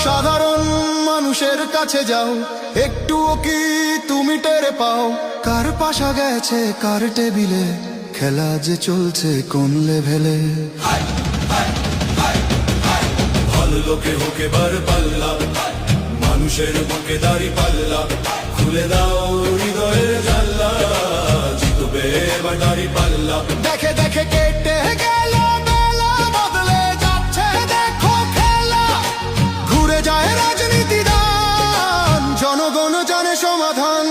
সাধারণ মানুষের কাছে যাও, একটুও কি তুমি টের পাও কার পাশা গেছে কার টেবিলে, খেলা যে চলছে কোন লেভেলে। ভালো লোকে হোক এবার পাল্লা, মানুষের বুকে দাড়ি পাল্লা, খুলে দাও হৃদয়ের জানলা, জিতবে এবার দাড়ি পাল্লা। দেখে দেখে কেটে গেল বেলা, বদলে যাচ্ছে দেখো খেলা, ঘুরে যায় রাজনীতি দান, জনগণ জানে সমাধান।